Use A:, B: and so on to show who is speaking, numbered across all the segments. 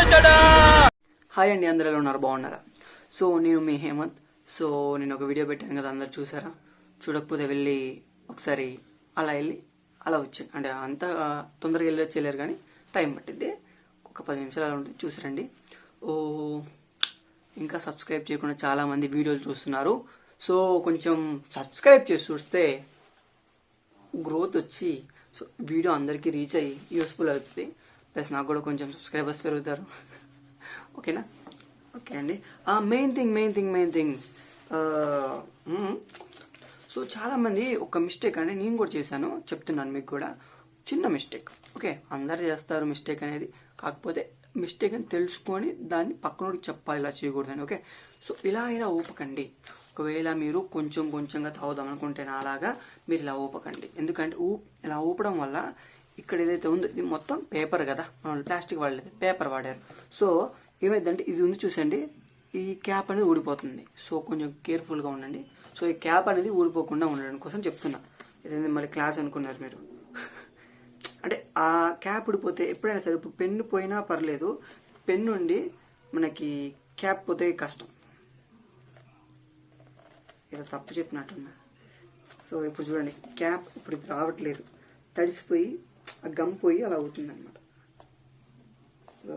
A: Hi అండి, అందరూ ఎలా ఉన్నారు? బాగున్నారా? సో నేను మీ హేమంత్. సో నేను ఒక వీడియో పెట్టాను కదా, అందరు చూసారా? చూడకపోతే వెళ్ళి ఒకసారి అలా వచ్చాను. అంటే అంత తొందరగా వెళ్ళి వచ్చేయలేరు కానీ టైం పట్టింది, ఒక 10 నిమిషాలు అలా ఉంటుంది, చూసారండి. ఓ ఇంకా సబ్స్క్రైబ్ చేయకుండా చాలామంది వీడియోలు చూస్తున్నారు. సో కొంచెం సబ్స్క్రైబ్ చేసి చూస్తే గ్రోత్ వచ్చి సో వీడియో అందరికీ రీచ్ అయ్యి యూస్ఫుల్ అవుతుంది. ప్లస్ నాకు కూడా కొంచెం సబ్స్క్రైబర్స్ పెరుగుతారు. ఓకేనా? ఓకే అండి. మెయిన్ థింగ్ సో చాలామంది ఒక మిస్టేక్ అండి, నేను కూడా చేశాను, చెప్తున్నాను మీకు కూడా. చిన్న మిస్టేక్, ఓకే, అందరు చేస్తారు మిస్టేక్ అనేది. కాకపోతే మిస్టేక్ అని తెలుసుకొని దాన్ని పక్కనోడికి చెప్పాలి, ఇలా చేయకూడదని. ఓకే, సో ఇలా ఊపకండి. ఒకవేళ మీరు కొంచెంగా తాగుదాం అనుకుంటే నాలాగా మీరు ఇలా ఊపకండి. ఎందుకంటే ఇలా ఊపడం వల్ల ఇక్కడ ఏదైతే ఉందో ఇది మొత్తం పేపర్ కదా, మనం ప్లాస్టిక్ వాడలేదు, పేపర్ వాడారు. సో ఏమైందంటే ఇది ఉంది చూసండి, ఈ క్యాప్ అనేది ఊడిపోతుంది. సో కొంచెం కేర్ఫుల్గా ఉండండి. సో ఈ క్యాప్ అనేది ఊడిపోకుండా ఉండడం కోసం చెప్తున్నా. ఇదేంటి మళ్ళీ క్లాస్ అనుకున్నారు మీరు. అంటే ఆ క్యాప్ ఊడిపోతే ఎప్పుడైనా సరే, ఇప్పుడు పెన్ను పోయినా పర్లేదు, పెన్ను ఉండి మనకి క్యాప్ పోతే కష్టం. ఏదో తప్పు చెప్పినట్టున్నా. సో ఇప్పుడు చూడండి, క్యాప్ ఇప్పుడు ఇది రావట్లేదు, తడిసిపోయి ఆ గమ్ పోయి అలా అవుతుంది అనమాట. సో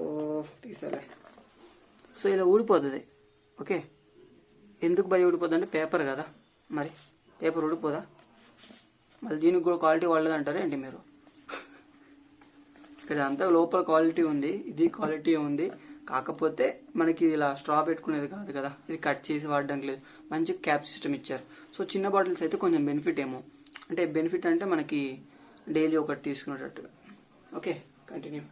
A: తీసాలే. సో ఇలా ఊడిపోతుంది. ఓకే, ఎందుకు భయ ఊడిపోద్ది అంటే పేపర్ కదా, మరి పేపర్ ఊడిపోదా? మళ్ళీ దీనికి కూడా క్వాలిటీ వాళ్ళది అంటారా ఏంటి మీరు? ఇక్కడ అంతా లోపల క్వాలిటీ ఉంది, ఇది క్వాలిటీ ఉంది. కాకపోతే మనకి ఇలా స్ట్రా పెట్టుకునేది కాదు కదా, ఇది కట్ చేసి వాడడానికి లేదు, మంచి క్యాప్ సిస్టమ్ ఇచ్చారు. సో చిన్న బాటిల్స్ అయితే కొంచెం బెనిఫిట్ ఏమో, అంటే బెనిఫిట్ అంటే మనకి డైలీ ఒకటి తీసుకునేటట్టుగా. Okay, continue.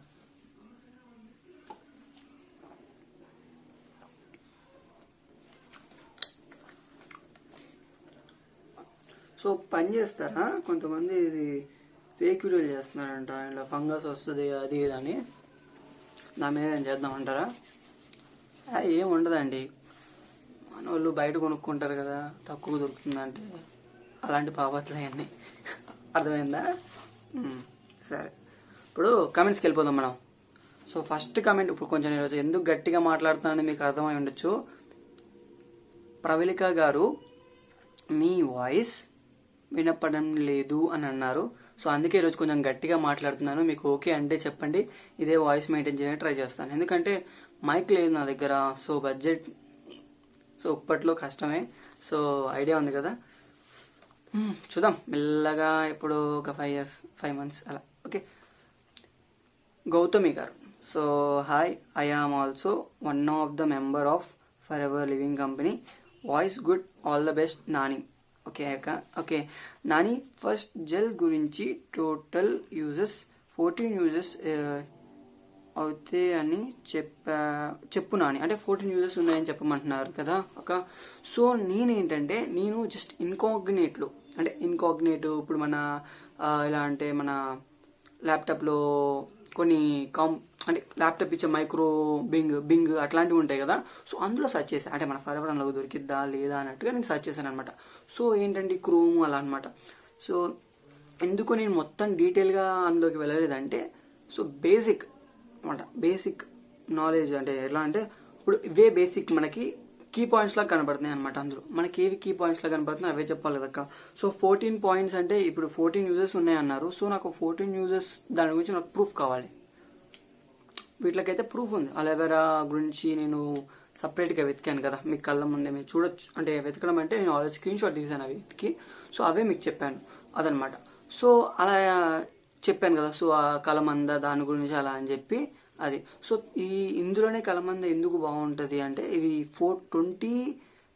A: సో పని చేస్తారా కొంతమంది, ఇది ఫేక్ వీడియోలు చేస్తున్నారంట, ఇలా ఫంగస్ వస్తుంది అది ఇది అని. నా మీద ఏం చేద్దామంటారా? ఏం ఉండదండి, మన వాళ్ళు బయట కొనుక్కుంటారు కదా, తక్కువ దొరుకుతుందంటే అలాంటి పాపత్లు అవన్నీ. అర్థమైందా? సరే, ఇప్పుడు కమెంట్స్కి వెళ్ళిపోదాం మనం. సో ఫస్ట్ కమెంట్, ఇప్పుడు కొంచెం ఈరోజు ఎందుకు గట్టిగా మాట్లాడుతున్నానని మీకు అర్థమై ఉండొచ్చు. ప్రవళిక గారు, మీ వాయిస్ వినపడడం లేదు అని అన్నారు. సో అందుకే ఈరోజు కొంచెం గట్టిగా మాట్లాడుతున్నాను. మీకు ఓకే అంటే చెప్పండి, ఇదే వాయిస్ మెయింటైన్ చేయడానికి ట్రై చేస్తాను. ఎందుకంటే మైక్ లేదు నా దగ్గర, సో బడ్జెట్, సో ఇప్పట్లో కష్టమే. సో ఐడియా ఉంది కదా, చూద్దాం మెల్లగా, ఇప్పుడు ఒక 5 months అలా. Okay, Gautami garu, so hi, I am also one of the member of forever living company. Voice good, all the best Nani. Okay అక్క. ఓకే నాని, ఫస్ట్ జెల్ గురించి టోటల్ యూజెస్ 14 యూజెస్ అవుతే అని చెప్పు నాని. అంటే 14 యూజెస్ ఉన్నాయని చెప్పమంటున్నారు కదా అక్క. సో నేనేంటంటే, నేను జస్ట్ ఇన్కాగ్నేట్లు, అంటే ఇన్కాగ్నేట్ ఇప్పుడు మన ఎలా అంటే మన ల్యాప్టాప్లో కొన్ని అంటే ల్యాప్టాప్ ఇచ్చే మైక్రో బింగ్ అట్లాంటివి ఉంటాయి కదా. సో అందులో సెర్చ్ చేశాను, అంటే మన ఫర్ ఎవర్ అందులో దొరికిద్దా లేదా అన్నట్టుగా నేను సెర్చ్ చేశాను అనమాట. సో ఏంటంటే క్రోమ్ అలా అనమాట. సో ఎందుకు నేను మొత్తం డీటెయిల్గా అందులోకి వెళ్ళలేదంటే, సో బేసిక్ అనమాట, బేసిక్ నాలెడ్జ్. అంటే ఎలా అంటే, ఇప్పుడు ఇవే బేసిక్ మనకి కీ పాయింట్స్ లాగా కనబడుతున్నాయి అనమాట. అందులో మనకి ఏవి కీ పాయింట్స్ లాగా కనబడుతున్నాయి అవే చెప్పాలి కదక్క. సో 14 పాయింట్స్ అంటే ఇప్పుడు 14 యూజెస్ ఉన్నాయన్నారు. సో నాకు 14 యూజెస్ దాని గురించి నాకు ప్రూఫ్ కావాలి. వీటికైతే ప్రూఫ్ ఉంది. అలోవెరా గురించి నేను సపరేట్గా వెతికాను కదా, మీ కళ్ళ ముందే మీరు చూడొచ్చు. అంటే వెతకడం అంటే నేను ఆల్రెడీ స్క్రీన్ షాట్ తీసాను అవి వెతికి, సో అవే మీకు చెప్పాను అదనమాట. సో అలా చెప్పాను కదా. సో ఆ కలమంద దాని గురించి అలా అని చెప్పి అది. సో ఇందులోనే కలమంద ఎందుకు బాగుంటుంది అంటే, ఇది 420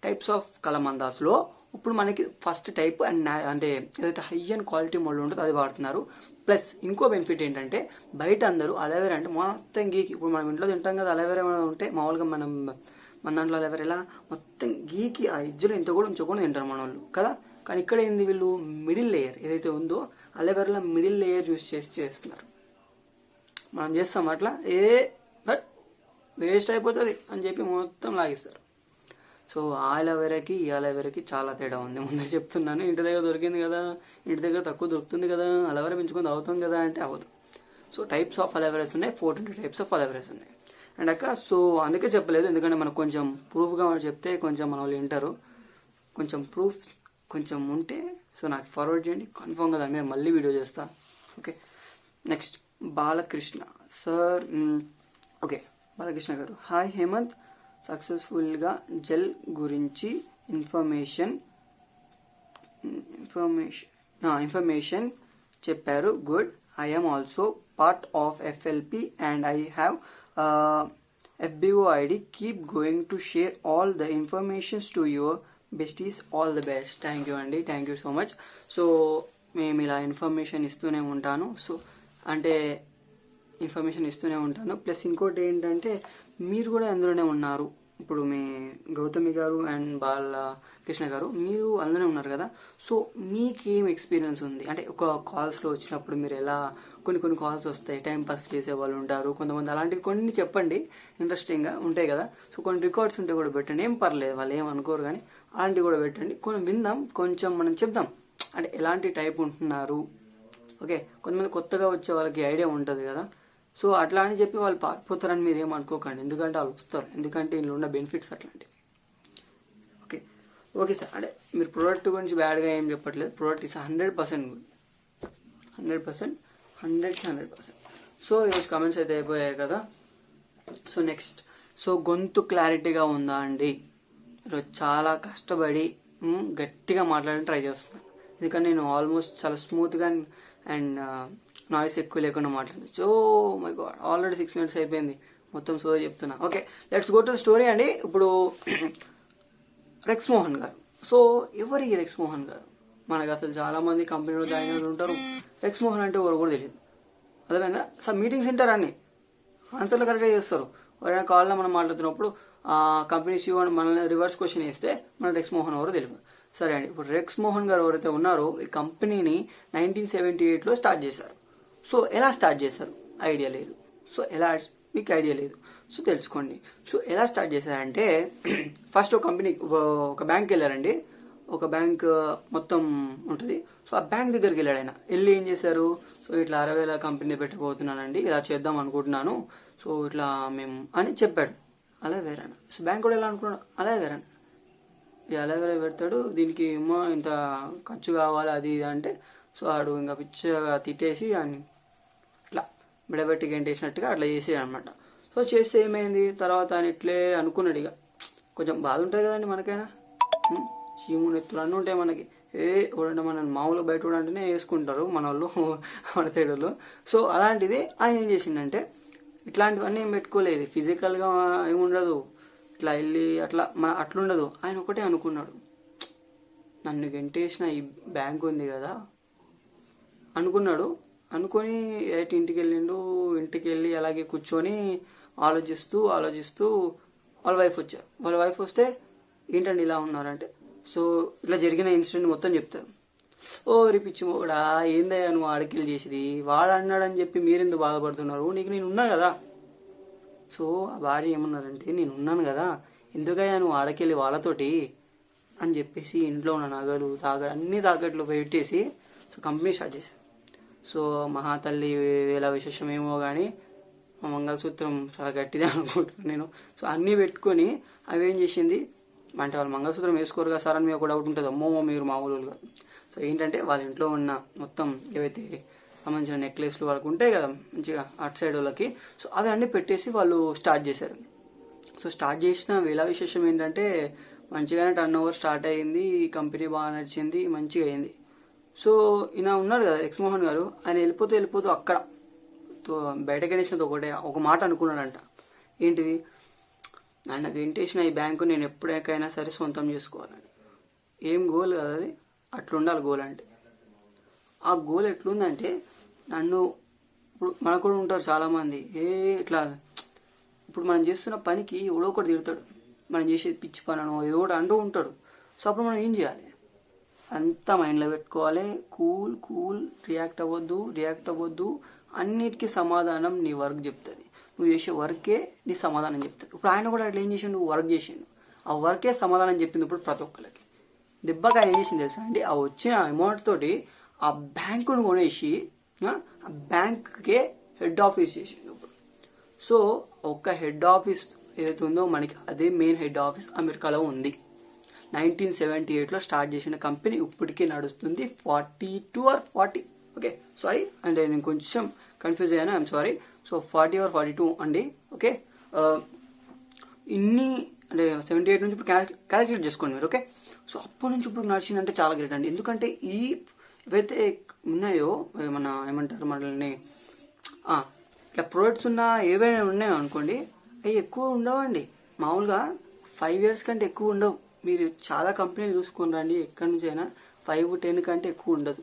A: టైప్స్ ఆఫ్ కలమందాస్లో ఇప్పుడు మనకి ఫస్ట్ టైప్ అండ్ అంటే ఏదైతే హై అండ్ క్వాలిటీ మోడల్ ఉంటుందో అది వాడుతున్నారు. ప్లస్ ఇంకో బెనిఫిట్ ఏంటంటే, బయట అందరూ అలోవెరా అంటే మొత్తం గీకి, ఇప్పుడు మనం ఇంట్లో తింటాం కదా అలోవెరా ఉంటే, మామూలుగా మన దాంట్లో అలోవెరా ఎలా మొత్తం గీకి ఆ ఎడ్జ్లో ఇంత కూడా ఉంచుకొని తింటారు మన వాళ్ళు కదా. కానీ ఇక్కడ ఏంది, వీళ్ళు మిడిల్ లేయర్ ఏదైతే ఉందో అలోవెరాలో మిడిల్ లేయర్ యూస్ చేస్తున్నారు. మనం చేస్తాం అట్లా, వేస్ట్ అయిపోతుంది అని చెప్పి మొత్తం లాగిస్తారు. సో ఆ అలోవెరాకి ఈ అలోవెరాకి చాలా తేడా ఉంది, ముందే చెప్తున్నాను. ఇంటి దగ్గర దొరికింది కదా, ఇంటి దగ్గర తక్కువ దొరుకుతుంది కదా, అలోవెరా పెంచుకొని తాగుతాం కదా అంటే అవ్వదు. సో టైప్స్ ఆఫ్ అలోవెరాస్ ఉన్నాయి, 420 టైప్స్ ఆఫ్ అలోవెరాస్ ఉన్నాయి. అండ్ అక్క సో అందుకే చెప్పలేదు, ఎందుకంటే మనకు కొంచెం ప్రూఫ్గా చెప్తే కొంచెం మన వాళ్ళు వింటారు. కొంచెం ప్రూఫ్ కొంచెం ఉంటే సో నాకు ఫార్వర్డ్ చేయండి, కన్ఫామ్గా దాని మీద మళ్ళీ వీడియో చేస్తా. Okay, next Balakrishna sir. Okay, Balakrishna garu, hi Hemanth, సక్సెస్ఫుల్గా జెల్ గురించి ఇన్ఫర్మేషన్ చెప్పారు, good. I am also part of FLP and I have FBO ID. Keep going to share all the informations to your besties. All the best. Thank you అండి, thank you so much. So మేము ఇలా information ఇస్తూనే ఉంటాను. So అంటే information ఇస్తూనే ఉంటాను. Plus ఇంకోటి ఏంటంటే మీరు కూడా అందులోనే ఉన్నారు. ఇప్పుడు మీ గౌతమి గారు అండ్ బాలకృష్ణ గారు మీరు అందులోనే ఉన్నారు కదా. సో మీకేం ఎక్స్పీరియన్స్ ఉంది అంటే ఒక కాల్స్లో వచ్చినప్పుడు మీరు ఎలా కొన్ని కాల్స్ వస్తాయి, టైం పాస్ చేసే వాళ్ళు ఉంటారు కొంతమంది, అలాంటివి కొన్ని చెప్పండి, ఇంట్రెస్టింగ్గా ఉంటాయి కదా. సో కొన్ని రికార్డ్స్ ఉంటే కూడా పెట్టండి, ఏం పర్లేదు, వాళ్ళు ఏం అనుకోరు, కానీ అలాంటివి కూడా పెట్టండి, కొన్ని విందాం, కొంచెం మనం చెప్దాం అంటే ఎలాంటి టైప్ ఉంటున్నారు. ఓకే, కొంతమంది కొత్తగా వచ్చే వాళ్ళకి ఐడియా ఉంటుంది కదా. సో అట్లా అని చెప్పి వాళ్ళు పారిపోతారని మీరు ఏమనుకోకండి, ఎందుకంటే వాళ్ళు వస్తారు, ఎందుకంటే ఇందులో ఉన్న బెనిఫిట్స్ అట్లాంటివి. ఓకే ఓకే సార్, అంటే మీరు ప్రోడక్ట్ గురించి బ్యాడ్గా ఏం చెప్పట్లేదు, ప్రోడక్ట్ ఇస్ 100% గుడ్, 100%. సో ఈరోజు కమెంట్స్ అయితే అయిపోయాయి కదా. సో నెక్స్ట్, సో గొంతు క్లారిటీగా ఉందా అండి? ఈరోజు చాలా కష్టపడి గట్టిగా మాట్లాడడానికి ట్రై చేస్తున్నాను, ఎందుకంటే నేను ఆల్మోస్ట్ చాలా స్మూత్గా అండ్ నాయిస్ ఎక్కువ లేకుండా మాట్లాడింది. So my God, already 6 minutes అయిపోయింది, మొత్తం సో చెప్తున్నా. Okay, let's go to story అండి. ఇప్పుడు రెక్స్ మోహన్ గారు. సో ఎవరు ఈ రెక్స్ మోహన్ గారు? మనకు అసలు చాలా మంది కంపెనీలో జాయిన్ అయిన ఉంటారు, రెక్స్ మోహన్ అంటే ఎవరు కూడా తెలియదు. అదేమైందా సార్? మీటింగ్స్ వింటారు, అన్ని ఆన్సర్లు కరెక్ట్గా చేస్తారు. ఎవరైనా కాల్లో మనం మాట్లాడుతున్నప్పుడు కంపెనీ CEO అని మనల్ని రివర్స్ క్వశ్చన్ వేస్తే మన రెక్స్ మోహన్ ఎవరో తెలియదు. సరే అండి, ఇప్పుడు రెక్స్ మోహన్ గారు ఎవరైతే ఉన్నారో ఈ కంపెనీని 1978లో స్టార్ట్ చేశారు. సో ఎలా స్టార్ట్ చేశారు ఐడియా లేదు. సో ఎలా మీకు ఐడియా లేదు, సో తెలుసుకోండి. సో ఎలా స్టార్ట్ చేశారంటే ఫస్ట్ ఒక కంపెనీ ఒక బ్యాంక్కి వెళ్ళారండి. ఒక బ్యాంక్ మొత్తం ఉంటుంది. సో ఆ బ్యాంక్ దగ్గరికి వెళ్ళాడు ఆయన. వెళ్ళి ఏం చేశారు, సో ఇట్లా 60,000 కంపెనీ పెట్టబోతున్నానండి, ఇలా చేద్దాం అనుకుంటున్నాను, సో ఇట్లా మేము అని చెప్పాడు. అలా వేరేనా? సో బ్యాంక్ కూడా ఎలా అనుకున్నాడు, అలా వేరేనా, అలా వేరే పెడతాడు, దీనికి ఏమో ఇంత ఖర్చు కావాలి అది ఇది అంటే, సో ఆడు ఇంకా పిచ్చగా తిట్టేసి అని ఇట్లా బిడబెట్టి గంటేసినట్టుగా అట్లా చేసేది అనమాట. సో చేస్తే ఏమైంది, తర్వాత ఆయన ఇట్లే అనుకున్నాడు. ఇక కొంచెం బాధ ఉంటుంది కదండి మనకైనా, చీములు ఎత్తులు అన్నీ ఉంటాయి మనకి. ఎవడంటే మన మామూలుగా బయట కూడా అంటేనే వేసుకుంటారు మన వాళ్ళు, మన సైడ్ వాళ్ళు. సో అలాంటిది ఆయన ఏం చేసిండంటే ఇట్లాంటివన్నీ ఏం పెట్టుకోలేదు, ఫిజికల్గా ఏముండదు, ఇట్లా వెళ్ళి అట్లా మన అట్లుండదు. ఆయన ఒకటే అనుకున్నాడు, నన్ను గంటేసిన ఈ బ్యాంక్ ఉంది కదా అనుకున్నాడు. అనుకొని ఇంటికి వెళ్ళిండు. ఇంటికి వెళ్ళి అలాగే కూర్చొని ఆలోచిస్తూ వాళ్ళ వైఫ్ వచ్చారు. వాళ్ళ వైఫ్ వస్తే ఏంటండి ఇలా ఉన్నారంటే, సో ఇట్లా జరిగిన ఇన్సిడెంట్ మొత్తం చెప్తారు. ఓ రిపిచ్చి కూడా ఏందయ్యా నువ్వు ఆడకిల్ చేసేది, వాడు అన్నాడని చెప్పి మీరెందుకు బాధపడుతున్నారు, నీకు నేను ఉన్నా కదా. సో ఆ భార్య ఏమన్నారంటే, నేను ఉన్నాను కదా, ఎందుకయ్యా నువ్వు ఆడకెళ్ళి వాళ్ళతోటి అని చెప్పేసి ఇంట్లో ఉన్న నగలు అన్ని తాకట్లు పెట్టేసి సో కంపెనీ స్టార్ట్ చేశారు. సో మహాతల్లి వేళ విశేషం ఏమో కానీ మా మంగళసూత్రం చాలా గట్టిదే అనుకుంటున్నాను నేను. సో అన్నీ పెట్టుకొని అవి ఏం చేసింది అంటే, వాళ్ళు మంగళసూత్రం వేసుకోరు కదా సార్ అని మీకు ఒక డౌట్ ఉంటుంది, అమ్మో మీరు మామూలుగా. సో ఏంటంటే వాళ్ళ ఇంట్లో ఉన్న మొత్తం ఏవైతే సంబంధించిన నెక్లెస్లు వాళ్ళకు ఉంటాయి కదా మంచిగా అటు సైడ్ వాళ్ళకి, సో అవి అన్నీ పెట్టేసి వాళ్ళు స్టార్ట్ చేశారు. సో స్టార్ట్ చేసిన వేళ విశేషం ఏంటంటే మంచిగానే టర్న్ స్టార్ట్ అయ్యింది, కంపెనీ బాగా నడిచింది, మంచిగా అయింది. సో ఈయన ఉన్నారు కదా రెక్స్ మోహన్ గారు, ఆయన వెళ్ళిపోతూ అక్కడ బయటకు వెళ్ళేసినది ఒక మాట అనుకున్నాడంట. ఏంటిది, నన్ను వెంటేసిన ఈ బ్యాంకు నేను ఎప్పటికైనా సరే సొంతం చేసుకోవాలని. ఏం గోల్ కదా అది, అట్లుండాలి గోల్ అంటే. ఆ గోల్ ఎట్లుందంటే నన్ను ఇప్పుడు మనకు కూడా ఉంటారు చాలామంది, ఇట్లా ఇప్పుడు మనం చేస్తున్న పనికి ఎవడో ఒకటి తిడతాడు, మనం చేసేది పిచ్చి పని అనో ఏదో ఒకటి అంటూ ఉంటాడు. సో అప్పుడు మనం ఏం చేయాలి, అంతా మైండ్లో పెట్టుకోవాలి, కూల్ రియాక్ట్ అవ్వద్దు. అన్నిటికీ సమాధానం నీ వర్క్ చెప్తుంది, నువ్వు చేసే వర్కే నీ సమాధానం చెప్తాడు. ఇప్పుడు ఆయన కూడా అట్లా ఏం చేసిండు, నువ్వు వర్క్ చేసిండు, ఆ వర్కే సమాధానం చెప్పింది. ఇప్పుడు ప్రతి ఒక్కరికి దెబ్బగా ఆయన ఏం చేసింది తెలుసా అండి, ఆ వచ్చిన అమౌంట్ తోటి ఆ బ్యాంకును కొనేసి ఆ బ్యాంక్కే హెడ్ ఆఫీస్ చేసిండు. ఇప్పుడు సో ఒక హెడ్ ఆఫీస్ ఏదైతే ఉందో మనకి అదే మెయిన్ హెడ్ ఆఫీస్ అమెరికాలో ఉంది. 1978లో స్టార్ట్ చేసిన కంపెనీ ఇప్పటికీ నడుస్తుంది. 42 or 40, ఓకే సారీ అంటే నేను కొంచెం కన్ఫ్యూజ్ అయ్యాను, ఐఎమ్ సారీ. సో 40 or 42 అండి. ఓకే, ఇన్ని అంటే 78 నుంచి ఇప్పుడు క్యాలిక్యులేట్ చేసుకోండి మీరు. ఓకే, సో అప్పటి నుంచి ఇప్పుడు నడిచిందంటే చాలా గ్రేట్ అండి. ఎందుకంటే ఈ ఏవైతే ఉన్నాయో మన ఏమంటారు మనల్ని ఇట్లా ప్రొడక్ట్స్ ఉన్న ఏవైనా ఉన్నాయో అనుకోండి, అవి ఎక్కువ ఉండవండి. మామూలుగా 5 years కంటే ఎక్కువ ఉండవు. మీరు చాలా కంపెనీలు చూసుకొని రండి, ఎక్కడి నుంచి అయినా 5-10 కంటే ఎక్కువ ఉండదు.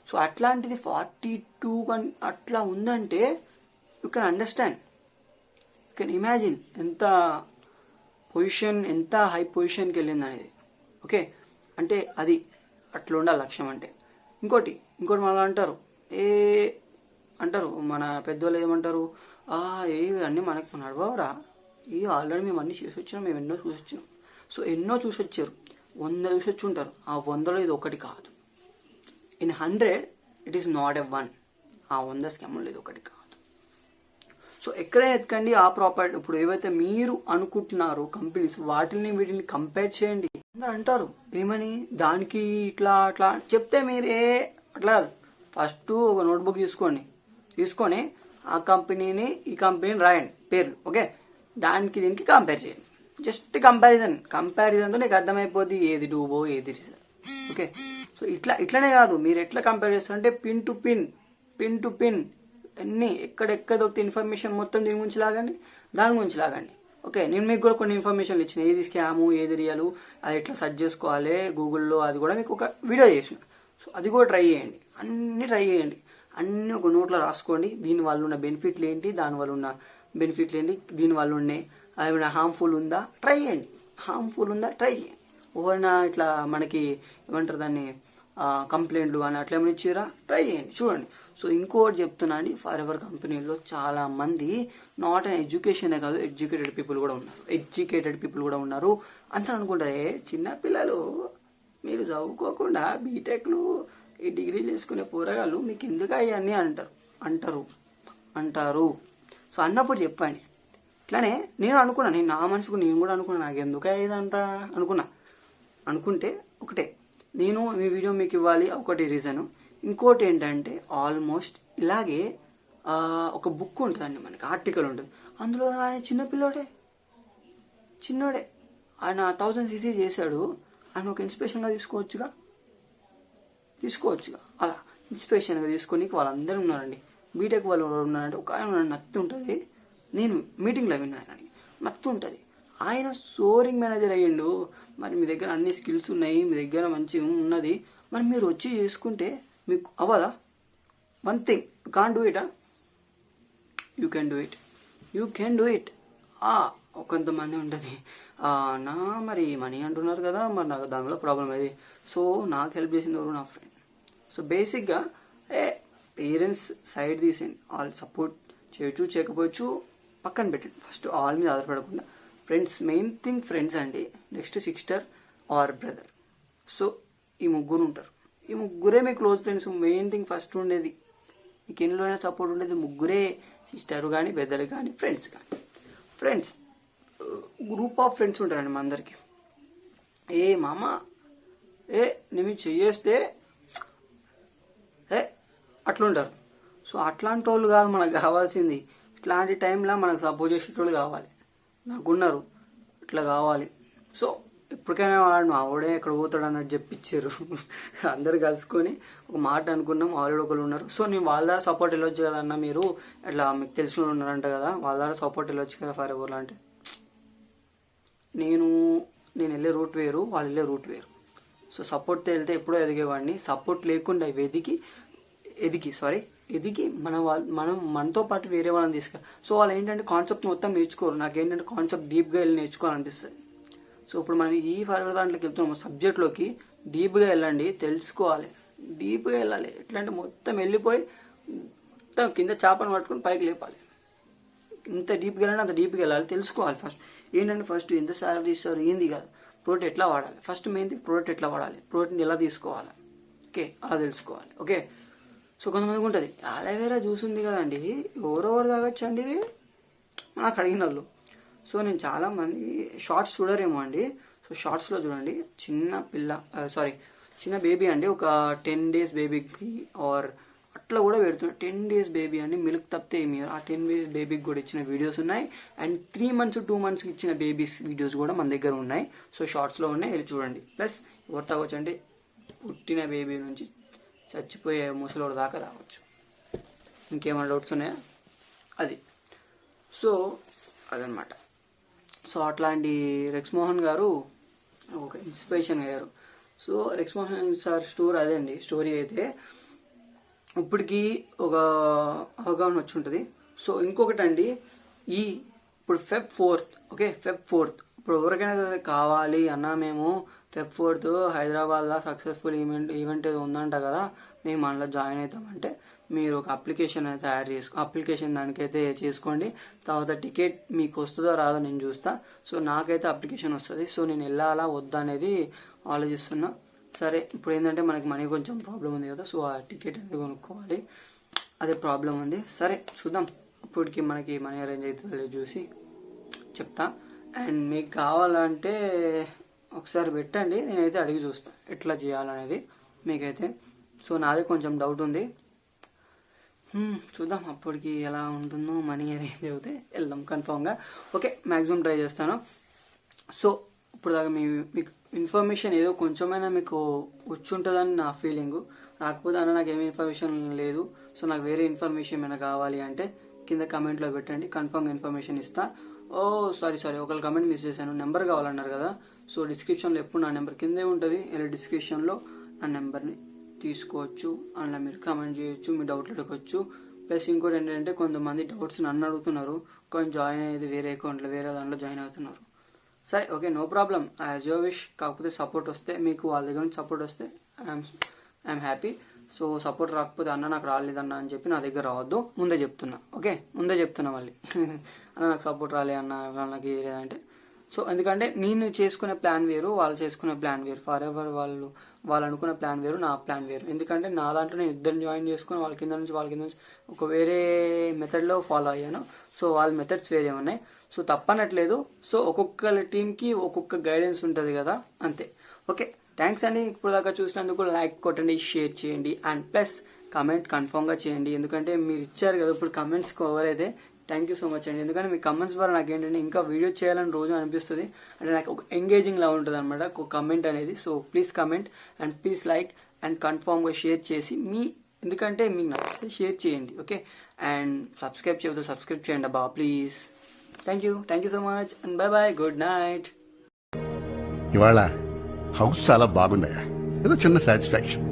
A: సో అట్లాంటిది 42 అట్లా ఉందంటే you can understand, you can imagine ఎంత పొజిషన్, ఎంత హై పొజిషన్కి వెళ్ళింది అనేది. ఓకే, అంటే అది అట్లా ఉండాలి లక్ష్యం అంటే. ఇంకోటి మళ్ళీ అంటారు మన పెద్దవాళ్ళు ఏమంటారు, అన్నీ మనకు నడవరా, ఆల్రెడీ మేము అన్నీ చూసి వచ్చినాం, మేము ఎన్నో చూసి వచ్చినాం. సో ఎన్నో చూసి వచ్చారు, 100 చూసి వచ్చి ఉంటారు. ఆ 100లో ఇది ఒకటి కాదు. In 100 it is not a 1. ఆ 100 స్కామ్లో ఇది ఒకటి కాదు. సో ఎక్కడైనా ఎత్తుకండి ఆ ప్రాపర్టీ. ఇప్పుడు ఏవైతే మీరు అనుకుంటున్నారో కంపెనీస్, వీటిని కంపేర్ చేయండి. అందరు అంటారు ఏమని, దానికి ఇట్లా అట్లా చెప్తే మీరే అట్లా కాదు. ఫస్ట్ ఒక నోట్బుక్ తీసుకొని ఆ కంపెనీని ఈ కంపెనీని రాయండి పేర్లు. ఓకే, దానికి దీనికి కంపేర్ చేయండి. జస్ట్ కంపారిజన్తో నీకు అర్థమైపోద్ది ఏది డూబో ఏది రిజల్ట్. ఓకే, సో ఇట్లనే కాదు, మీరు ఎట్లా కంపేర్ చేస్తారంటే పిన్ టు పిన్ అన్ని ఎక్కడ దొరికితే ఇన్ఫర్మేషన్ మొత్తం దాని గురించి లాగండి. ఓకే, నేను మీకు కూడా కొన్ని ఇన్ఫర్మేషన్లు ఇచ్చిన, ఏది స్కాము ఏది రియల్, అది ఎట్లా సెర్చ్ చేసుకోవాలి గూగుల్లో, అది కూడా మీకు ఒక వీడియో చేసిన. సో అది కూడా ట్రై చేయండి, అన్ని ఒక నోట్లో రాసుకోండి. దీనివల్ల ఉన్న బెనిఫిట్లు ఏంటి, దానివల్ల ఉన్న బెనిఫిట్లు ఏంటి, దీనివల్ల ఉన్నాయి ఏమైనా హార్మ్ఫుల్ ఉందా ట్రై చేయండి. ఎవరైనా ఇట్లా మనకి ఏమంటారు దాన్ని కంప్లైంట్లు అని అట్లా ఏమైనా ఇచ్చిరా ట్రై చేయండి, చూడండి. సో ఇంకోటి చెప్తున్నా అండి, ఫర్ ఎవర్ కంపెనీలో చాలా మంది నాట్ అండ్ ఎడ్యుకేషనే కాదు, ఎడ్యుకేటెడ్ పీపుల్ కూడా ఉన్నారు. అంతా అనుకుంటారే చిన్న పిల్లలు మీరు చదువుకోకుండా బీటెక్లు ఈ డిగ్రీలు చేసుకునే పోరగాళ్ళు మీకు ఎందుకు అయ్యన్నీ అంటారు. సో అన్నప్పుడు చెప్పండి. ఇట్లానే నేను అనుకున్నాను, నా మనసుకు నేను కూడా అనుకున్నాను, నాకు ఎందుకు అయ్యేదంతా అనుకుంటే ఒకటే, నేను మీ వీడియో మీకు ఇవ్వాలి ఒకటి రీజను. ఇంకోటి ఏంటంటే ఆల్మోస్ట్ ఇలాగే ఒక బుక్ ఉంటుందండి, మనకి ఆర్టికల్ ఉంటుంది. అందులో ఆయన చిన్నోడే ఆయన 1000cc చేశాడు. ఆయన ఒక ఇన్స్పిరేషన్గా తీసుకోవచ్చుగా. అలా ఇన్స్పిరేషన్గా తీసుకొని వాళ్ళందరూ ఉన్నారండి. బీటెక్ వాళ్ళు ఉన్నారంటే ఒక ఆయన నత్తి ఉంటుంది. నేను మీటింగ్లో విన్నాను, నత్తి ఉంటుంది. ఆయన సోరింగ్ మేనేజర్ అయ్యిండు. మరి మీ దగ్గర అన్ని స్కిల్స్ ఉన్నాయి, మీ దగ్గర మంచిగా ఉన్నది, మరి మీరు వచ్చి చేసుకుంటే మీకు అవ్వదా? One thing you can't do it, you can do it. కొంతమంది ఉంటుంది మరి మనీ అంటున్నారు కదా, మరి నాకు దానివల్ల ప్రాబ్లం అది. సో నాకు హెల్ప్ చేసింది ఎవరు, నా ఫ్రెండ్. సో బేసిక్గా పేరెంట్స్ సైడ్ తీసేయండి, వాళ్ళు సపోర్ట్ చేయొచ్చు చేయకపోవచ్చు పక్కన పెట్టండి. ఫస్ట్ వాళ్ళ మీద ఆధారపడకుండా ఫ్రెండ్స్, మెయిన్ థింగ్ ఫ్రెండ్స్ అండి. Next sister or brother. So ఈ ముగ్గురు ఉంటారు, ఈ ముగ్గురే మీ close friends. Main thing first ఉండేది మీకు ఎన్నిలో అయినా సపోర్ట్ ఉండేది ముగ్గురే, సిస్టర్ కానీ బ్రదర్ కానీ ఫ్రెండ్స్. గ్రూప్ ఆఫ్ ఫ్రెండ్స్ ఉంటారండి మా అందరికి. మామ నేను చెయ్యేస్తే అట్లుంటారు. సో అట్లాంటి వాళ్ళు కాదు మనకు కావాల్సింది. ఇట్లాంటి టైంలో మనకు సపోర్ట్ చేసేటోళ్ళు కావాలి. నాకున్నారు, ఇట్లా కావాలి. సో ఎప్పటికైనా వాడు ఆవిడే ఎక్కడ పోతాడు అన్నట్టు చెప్పించారు. అందరు కలుసుకొని ఒక మాట అనుకున్నాం, ఆల్రెడీ ఒకళ్ళు ఉన్నారు. సో నేను వాళ్ళ ద్వారా సపోర్ట్ వెళ్ళొచ్చు కదా అన్న, మీరు ఇట్లా మీకు తెలిసిన వాళ్ళు ఉన్నారంట కదా, వాళ్ళ ద్వారా సపోర్ట్ వెళ్ళొచ్చు కదా ఫర్ ఎవర్ అంటే. నేను వెళ్ళే రూట్ వేరు, వాళ్ళు వెళ్ళే రూట్ వేరు. సో సపోర్ట్తో వెళ్తే ఎప్పుడో ఎదిగేవాడిని. సపోర్ట్ లేకుండా ఎదిగి మనం మనతో పాటు వేరే వాళ్ళని తీసుకెళ్ళి. సో వాళ్ళు ఏంటంటే కాన్సెప్ట్ మొత్తం నేర్చుకోరు. నాకేంటంటే కాన్సెప్ట్ డీప్గా వెళ్ళి నేర్చుకోవాలనిపిస్తుంది. సో ఇప్పుడు మనం ఈ ఫర్దర్ దాంట్లోకి వెళ్తున్నాము, సబ్జెక్ట్లోకి డీప్గా వెళ్ళండి, తెలుసుకోవాలి, డీప్గా వెళ్ళాలి. ఎట్లా అంటే మొత్తం వెళ్ళిపోయి మొత్తం కింద చేపను పట్టుకొని పైకి లేపాలి. ఇంత డీప్గా వెళ్ళాలి, అంత డీప్గా వెళ్ళాలి, తెలుసుకోవాలి. ఫస్ట్ ఎంత సాలరీ ఇస్తారు ఏంది కాదు, ప్రోడక్ట్ ఎట్లా వాడాలి. ఫస్ట్ మెయిన్ థింగ్ ప్రోడక్ట్ ఎట్లా వాడాలి, ప్రోడక్ట్ని ఎలా తీసుకోవాలి, ఓకే అలా తెలుసుకోవాలి. ఓకే, సో కొంతమందికి ఉంటుంది అలోవేరా జ్యూస్ ఉంది కదండి, ఎవరెవరు తాగొచ్చు అండి ఇది, నాకు అడిగిన వాళ్ళు. సో నేను చాలామంది షార్ట్స్ చూడరేమో అండి. సో షార్ట్స్లో చూడండి, చిన్న బేబీ అండి, ఒక 10 days బేబీకి ఆర్ అట్లా కూడా పెడుతున్నారు. 10 days బేబీ అండి, మిల్క్ తప్పితే ఏమి ఆ 10 days బేబీకి కూడా ఇచ్చిన వీడియోస్ ఉన్నాయి. అండ్ 3 months 2 months ఇచ్చిన బేబీస్ వీడియోస్ కూడా మన దగ్గర ఉన్నాయి. సో షార్ట్స్లో ఉన్నాయి, వెళ్ళి చూడండి. ప్లస్ ఎవరు తాగొచ్చు అంటే పుట్టిన బేబీ నుంచి చచ్చిపోయే ముసలోడు దాకా తాగొచ్చు. ఇంకేమైనా డౌట్స్ ఉన్నాయా? అది. సో అదనమాట. సో అట్లాంటి రెక్స్ మోహన్ గారు ఒక ఇన్స్పిరేషన్ అయ్యారు. సో రెక్స్ మోహన్ సార్ అదే అండి స్టోరీ అయితే ఇప్పటికి ఒక అవగాహన వచ్చి ఉంటుంది. సో ఇంకొకటి అండి, ఇప్పుడు Feb 4th, okay, Feb 4th ఇప్పుడు ఎవరికైనా కావాలి అన్న, మేము Feb 4th హైదరాబాద్లో సక్సెస్ఫుల్ ఈవెంట్ ఏదో ఉందంట కదా, మేము అందులో జాయిన్ అవుతామంటే మీరు ఒక అప్లికేషన్ అయితే అప్లికేషన్ దానికైతే చేసుకోండి. తర్వాత టికెట్ మీకు వస్తుందో రాదో నేను చూస్తా. సో నాకైతే అప్లికేషన్ వస్తుంది. సో నేను వెళ్ళాలా వద్దా అనేది ఆలోచిస్తున్నా. సరే, ఇప్పుడు ఏంటంటే మనకి మనీ కొంచెం ప్రాబ్లం ఉంది కదా, సో ఆ టికెట్ అనేది కొనుక్కోవాలి, అదే ప్రాబ్లం ఉంది. సరే చూద్దాం, ఇప్పటికి మనకి మనీ అరేంజ్ అవుతుందో చూసి చెప్తా. అండ్ మీకు కావాలంటే ఒకసారి పెట్టండి, నేనైతే అడిగి చూస్తా ఎట్లా చేయాలనేది మీకైతే. సో నాది కొంచెం డౌట్ ఉంది, చూద్దాం అప్పటికి ఎలా ఉంటుందో. మనీ అరేంజ్ అవుతే వెళ్దాం కన్ఫామ్గా. ఓకే, మ్యాక్సిమం ట్రై చేస్తాను. సో ఇప్పుడు దాకా మీకు ఇన్ఫర్మేషన్ ఏదో కొంచెమైనా మీకు వచ్చుంటుందని నా ఫీలింగు. రాకపోతే అన్న నాకు ఏమి ఇన్ఫర్మేషన్ లేదు, సో నాకు వేరే ఇన్ఫర్మేషన్ ఏమైనా కావాలి అంటే కింద కమెంట్లో పెట్టండి, కన్ఫామ్గా ఇన్ఫర్మేషన్ ఇస్తా. సారీ ఒకళ్ళు కమెంట్ మిస్ చేశాను, నెంబర్ కావాలన్నారు కదా. సో డిస్క్రిప్షన్లో ఎప్పుడు నా నెంబర్ కిందే ఉంటుంది, డిస్క్రిప్షన్లో నా నెంబర్ని తీసుకోవచ్చు, అందులో మీరు కమెంట్ చేయొచ్చు, మీ డౌట్లు అడగచ్చు. ప్లస్ ఇంకోటి ఏంటంటే కొంతమంది డౌట్స్ నన్ను అడుగుతున్నారు, కొంచెం జాయిన్ అయ్యేది వేరే అకౌంట్లో వేరే దాంట్లో జాయిన్ అవుతున్నారు. సరే, okay, no problem, as your wish. కాకపోతే సపోర్ట్ వస్తే, మీకు వాళ్ళ దగ్గర నుంచి సపోర్ట్ వస్తే ఐఎమ్ హ్యాపీ. సో సపోర్ట్ రాకపోతే అన్న నాకు రాలేదన్న అని చెప్పి నా దగ్గర రావద్దు, ముందే చెప్తున్నా. ఓకే, ముందే చెప్తున్నా మళ్ళీ అన్న నాకు సపోర్ట్ రాలే అన్న వాళ్ళకి లేదంటే. సో ఎందుకంటే నేను చేసుకునే ప్లాన్ వేరు, వాళ్ళు చేసుకునే ప్లాన్ వేరు. ఫర్ ఎవర్ వాళ్ళు అనుకునే ప్లాన్ వేరు, నా ప్లాన్ వేరు. ఎందుకంటే నా దాంట్లో నేను ఇద్దరిని జాయిన్ చేసుకుని వాళ్ళ కింద నుంచి ఒక వేరే మెథడ్లో ఫాలో అయ్యాను. సో వాళ్ళ మెథడ్స్ వేరే ఉన్నాయి. సో తప్పనట్లేదు. సో ఒక్కొక్క టీంకి ఒక్కొక్క గైడెన్స్ ఉంటుంది కదా, అంతే. ఓకే, థ్యాంక్స్ అండి. ఇప్పుడు దాకా చూసినందుకు లైక్ కొట్టండి, షేర్ చేయండి, అండ్ ప్లస్ కమెంట్ కన్ఫామ్గా చేయండి. ఎందుకంటే మీరు ఇచ్చారు కదా ఇప్పుడు కమెంట్స్ ఎవరైతే, థ్యాంక్ యూ సో మచ్ అండి. ఎందుకంటే మీ కమెంట్స్ ద్వారా నాకు ఏంటంటే ఇంకా వీడియో చేయాలని రోజు అనిపిస్తుంది, అంటే నాకు ఒక ఎంగేజింగ్ లా ఉంటుంది అనమాట ఒక కమెంట్ అనేది. So please comment and please like and కన్ఫామ్గా షేర్ చేసి ఎందుకంటే మీకు నచ్చితే షేర్ చేయండి. ఓకే, అండ్ సబ్స్క్రైబ్ చేయవద్దు, సబ్స్క్రైబ్ చేయండి అబ్బా please. Thank you so much and by, good night.
B: ఇవాళ హౌస్ చాలా బాగుందయ్యా, ఏదో చిన్న సాటిస్ఫాక్షన్.